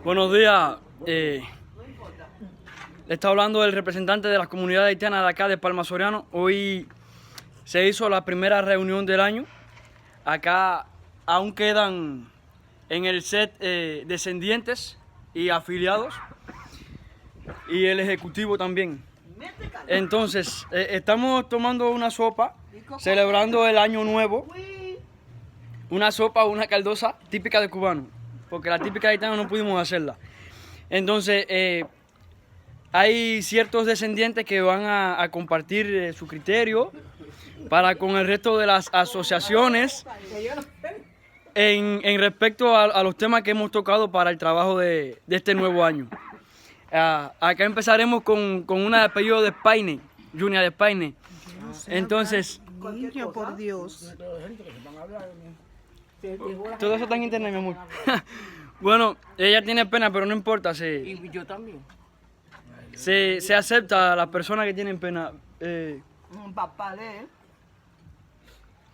Buenos días. Le está hablando el representante de la comunidad haitiana de acá de Palma Soriano. Hoy se hizo la primera reunión del año. Acá aún quedan en el set descendientes y afiliados y el ejecutivo también. Entonces, estamos tomando una sopa, celebrando el año nuevo. Una sopa, una caldosa típica de cubano, porque la típica haitiana no pudimos hacerla. Entonces, hay ciertos descendientes que van a compartir su criterio para con el resto de las asociaciones en respecto a los temas que hemos tocado para el trabajo de este nuevo año. Acá empezaremos con una de apellido de Paine, Junior de Paine. Entonces, Niño, por Dios. todo eso está en internet, mi amor. Bueno, ella tiene pena, pero no importa. Y yo también. Se acepta a las personas que tienen pena. Papá, lee.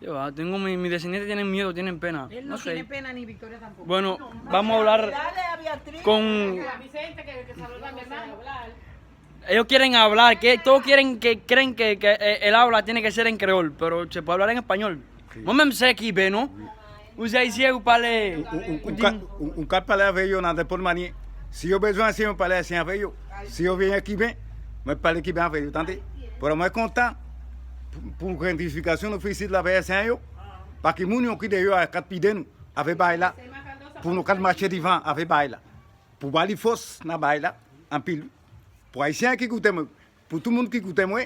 Yo tengo mis descendientes tienen miedo, tienen pena. Él No no tiene sé. pena ni Victoria tampoco. Bueno, vamos a hablar Dale a Beatriz. con... A Vicente que saluda a mi hermano. Ellos quieren hablar, que todos creen que el habla tiene que ser en creol, pero se puede hablar en español. Moi même sais qui ben non. Vous haïtiens vous parlez Un cas parler avec eux dans n'importe manière. Si vous avez besoin, si vous parlez ainsi avec eux. Si vous venez qui bien, moi parler qui bien avec eux. Attendez. Pour moi content pour gratification officielle de la version parce que nous qui d'ailleurs à quatre pieds nous avec baila pour nous quatre marcher devant avec baila. Pour bali force na baila en pile. Pour haïtiens qui écoutent moi, pour tout le monde qui écoute moi,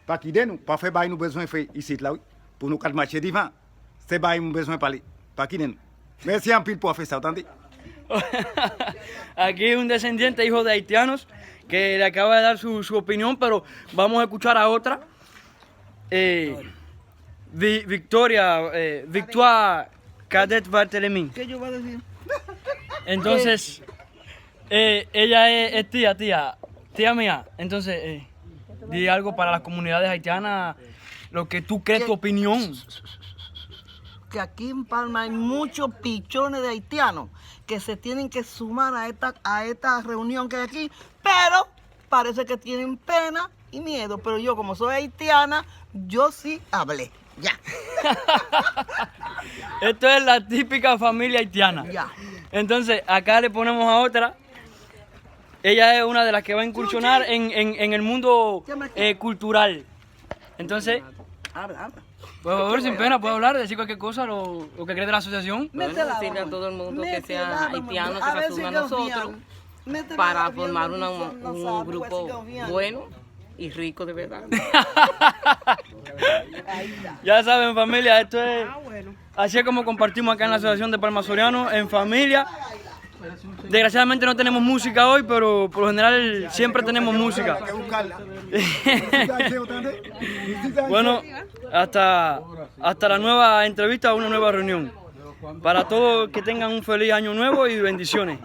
pas qui nous pas faire bail nous besoin faire ici là oui. Pour nous quatre marcher devant. C'est bail nous besoin parler. Pas qui nous. Merci en pile pour faire ça, attendez. Aquí hay un descendiente, hijo de haitianos, que le acaba de dar su opinión, pero vamos a escuchar a otra. Victoire Cadet Barthélémy. ¿Qué yo voy a decir? Entonces, ella es tía mía. Entonces, di algo para las comunidades haitianas, lo que tú crees, tu opinión. Que aquí en Palma hay muchos pichones de haitianos que se tienen que sumar a esta reunión que hay aquí, pero parece que tienen pena y miedo. Pero yo, como soy haitiana, yo sí hablé. Ya. Esto es la típica familia haitiana. Ya. Entonces, acá le ponemos a otra. Ella es una de las que va a incursionar en el mundo cultural. Entonces, Habla. puedo hablar sin pena, puedo hablar, decir cualquier cosa, lo que cree de la asociación. Bueno, decirle a todo el mundo que sea haitiano, que se suma a nosotros para formar un grupo bueno y rico de verdad. Ya saben, familia, esto es así es como compartimos acá en la asociación de Palma Soriano, en familia. Desgraciadamente no tenemos música hoy, pero por lo general siempre tenemos música. Bueno, hasta la nueva entrevista, una nueva reunión. Para todos que tengan un feliz año nuevo y bendiciones.